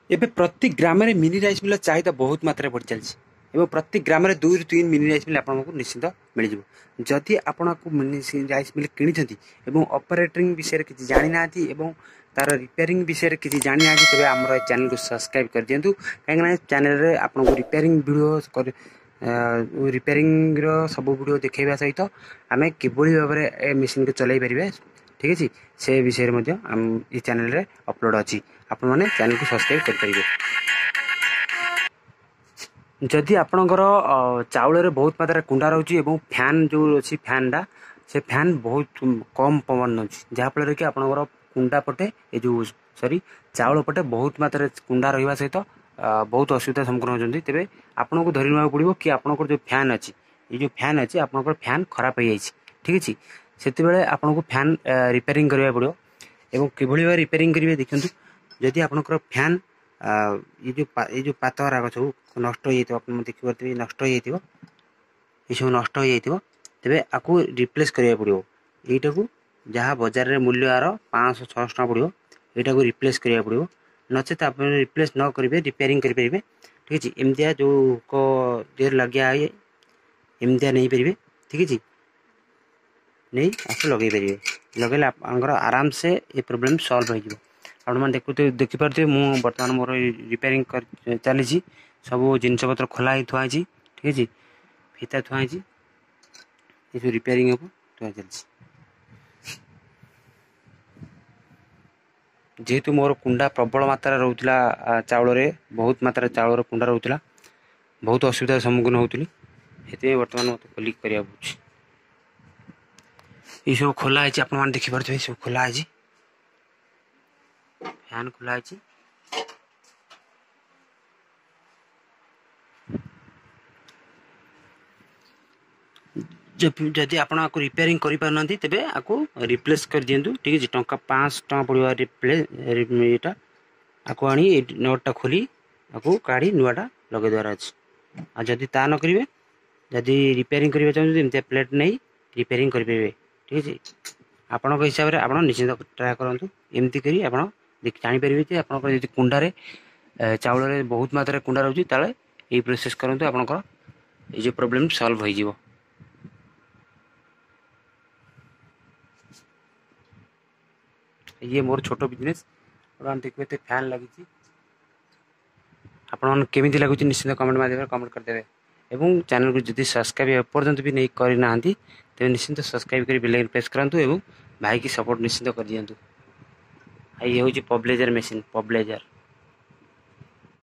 ଏବେ ପ୍ରତି ଗ୍ରାମରେ ମିନି ରାଇସ୍ ମିଲର ଚାହିଦା ବହୁତ ମାତ୍ରାରେ ବଢ଼ି ଚାଲିଛି ଏବଂ ପ୍ରତି ଗ୍ରାମରେ 2ରୁ 3 ମିନି ରାଇସ୍ ମିଲ୍ ଆପଣଙ୍କୁ ନିଶ୍ଚିତ ମିଳିଯିବ। ଯଦି ଆପଣଙ୍କୁ ମିନି ରାଇସ୍ ମିଲ୍ କିଣିଛନ୍ତି ଏବଂ ଅପରେଟିଂ ବିଷୟରେ କିଛି ଜାଣିନାହାନ୍ତି ଏବଂ ତାର ରିପେୟାରିଂ ବିଷୟରେ କିଛି ଜାଣିନାହାନ୍ତି ତେବେ ଆମର ଏ ଚ୍ୟାନେଲକୁ ସବସ୍କ୍ରାଇବ୍ କରିଦିଅନ୍ତୁ। କାହିଁକିନା ଚ୍ୟାନେଲରେ ଆପଣଙ୍କୁ ରିପେୟାରିଂ ଭିଡ଼ିଓ ରିପେୟାରିଂର ସବୁ ଭିଡ଼ିଓ ଦେଖାଇବା ସହିତ ଆମେ କିଭଳି ଭାବରେ ଏ ମେସିନ୍କୁ ଚଲାଇ ପାରିବେ ଠିକ୍ ଅଛି ସେ ବିଷୟରେ ମଧ୍ୟ ଆମ ଏ ଚ୍ୟାନେଲରେ ଅପଲୋଡ଼ ଅଛି। ଆପଣମାନେ ଚ୍ୟାନେଲକୁ ସବସ୍କ୍ରାଇବ୍ କରିପାରିବେ। ଯଦି ଆପଣଙ୍କର ଚାଉଳରେ ବହୁତ ମାତ୍ରାରେ କୁଣ୍ଡା ରହୁଛି ଏବଂ ଫ୍ୟାନ୍ ଯେଉଁ ଅଛି ଫ୍ୟାନ୍ଟା ସେ ଫ୍ୟାନ୍ ବହୁତ କମ୍ ପବନ ନେଉଛି ଯାହାଫଳରେ କି ଆପଣଙ୍କର କୁଣ୍ଡା ପଟେ ଚାଉଳ ପଟେ ବହୁତ ମାତ୍ରାରେ କୁଣ୍ଡା ରହିବା ସହିତ ବହୁତ ଅସୁବିଧାର ସମ୍ମୁଖୀନ ହେଉଛନ୍ତି। ତେବେ ଆପଣଙ୍କୁ ଧରି ନେବାକୁ ପଡ଼ିବ କି ଆପଣଙ୍କର ଯେଉଁ ଫ୍ୟାନ୍ ଅଛି ଯେଉଁ ଫ୍ୟାନ୍ ଅଛି ଆପଣଙ୍କର ଫ୍ୟାନ୍ ଖରାପ ହେଇଯାଇଛି ଠିକ୍ ଅଛି। ସେତେବେଳେ ଆପଣଙ୍କୁ ଫ୍ୟାନ୍ ରିପେୟାରିଂ କରିବାକୁ ପଡ଼ିବ ଏବଂ କିଭଳି ଭାବେ ରିପେୟାରିଂ କରିବେ ଦେଖନ୍ତୁ। ଯଦି ଆପଣଙ୍କର ଫ୍ୟାନ୍ ଏ ଯେଉଁ ପାତ ରାଗ ସବୁ ନଷ୍ଟ ହେଇଯାଇଥିବ ଆପଣ ଦେଖିପାରୁଥିବେ ନଷ୍ଟ ହେଇଯାଇଥିବ ଏସବୁ ନଷ୍ଟ ହେଇଯାଇଥିବ ତେବେ ଆକୁ ରିପ୍ଲେସ୍ କରିବାକୁ ପଡ଼ିବ। ଏଇଟାକୁ ଯାହା ବଜାରରେ ମୂଲ୍ୟ ଆର 500-600 ଟଙ୍କା ପଡ଼ିବ ଏଇଟାକୁ ରିପ୍ଲେସ୍ କରିବାକୁ ପଡ଼ିବ। ନଚେତ ଆପଣ ରିପ୍ଲେସ୍ ନ କରିବେ ରିପେୟାରିଂ କରିପାରିବେ ଠିକ୍ ଅଛି। ଏମିତିଆ ଯେଉଁ ହୁକ ଦେହରେ ଲାଗିଆ ହୁଏ ଏମିତିଆ ନେଇପାରିବେ ଠିକ୍ ଅଛି। ନେଇ ଆକୁ ଲଗାଇ ପାରିବେ ଲଗାଇଲେ ଆପଣଙ୍କର ଆରାମସେ ଏ ପ୍ରୋବ୍ଲେମ୍ ସଲ୍ଭ ହୋଇଯିବ। ଆପଣମାନେ ଦେଖିପାରୁଥିବେ ମୁଁ ବର୍ତ୍ତମାନ ମୋର ରିପେୟାରିଂ ଚାଲିଛି। ସବୁ ଜିନିଷପତ୍ର ଖୋଲା ହେଇ ଥୁଆ ହେଇଛି ଠିକ୍ ଅଛି। ଫିତା ଥୁଆ ହେଇଛି ଏସବୁ ରିପେୟାରିଂ ହେବ ଥୁଆ ଚାଲିଛି। ଯେହେତୁ ମୋର କୁଣ୍ଡା ପ୍ରବଳ ମାତ୍ରାରେ ରହୁଥିଲା ଚାଉଳରେ ବହୁତ ମାତ୍ରାରେ ଚାଉଳର କୁଣ୍ଡା ରହୁଥିଲା ବହୁତ ଅସୁବିଧାର ସମ୍ମୁଖୀନ ହେଉଥିଲି ସେଥିପାଇଁ ବର୍ତ୍ତମାନ ମୋତେ ଖୋଲିକି କରିବାକୁ ପଡ଼ୁଛି। ଏସବୁ ଖୋଲା ହେଇଛି ଆପଣମାନେ ଦେଖିପାରୁଥିବେ ସବୁ ଖୋଲା ହେଇଛି ଫ୍ୟାନ୍ ଖୋଲା ହେଇଛି। ଯଦି ଆପଣ ଆକୁ ରିପେୟାରିଂ କରିପାରୁନାହାନ୍ତି ତେବେ ଆକୁ ରିପ୍ଲେସ୍ କରିଦିଅନ୍ତୁ ଠିକ୍ ଅଛି। ଟଙ୍କା 500 ଟଙ୍କା ପଡ଼ିବ ଏଇଟା ଆକୁ ଆଣି ଏ ନଟ୍ଟା ଖୋଲି ଆକୁ କାଢ଼ି ନୂଆଟା ଲଗାଇ ଦେବାର ଅଛି। ଆଉ ଯଦି ତା ନ କରିବେ ଯଦି ରିପେୟାରିଂ କରିବାକୁ ଚାହୁଁଛନ୍ତି ଏମିତିଆ ପ୍ଲେଟ୍ ନେଇ ରିପେୟାରିଂ କରିପାରିବେ ଠିକ୍ ଅଛି। ଆପଣଙ୍କ ହିସାବରେ ଆପଣ ନିଶ୍ଚିନ୍ତ ଟ୍ରାଏ କରନ୍ତୁ। ଏମିତି କରି ଆପଣ ଜାଣିପାରିବେ ଯେ ଆପଣଙ୍କର ଯଦି କୁଣ୍ଡାରେ ଚାଉଳରେ ବହୁତ ମାତ୍ରାରେ କୁଣ୍ଡା ରହୁଛି ତାହେଲେ ଏଇ ପ୍ରୋସେସ୍ କରନ୍ତୁ ଆପଣଙ୍କର ଏଇ ଯେଉଁ ପ୍ରୋବ୍ଲେମ୍ ସଲ୍ଭ ହୋଇଯିବ। ये मोर छोट बिजनेस देखिए तो फैन लगी आपन केमी लगुच निश्चित कमेंट माध्यम कमेंट करदे और चैनल को जब सब्सक्राइब एपर्तंत भी नहीं करना तेज निश्चिंत सब्सक्राइब कर बेल आइकन प्रेस करूँ और भाई की सपोर्ट निश्चित कर दिखाँ। ये हूँ पब्लेजर मेसीन पब्लेजर।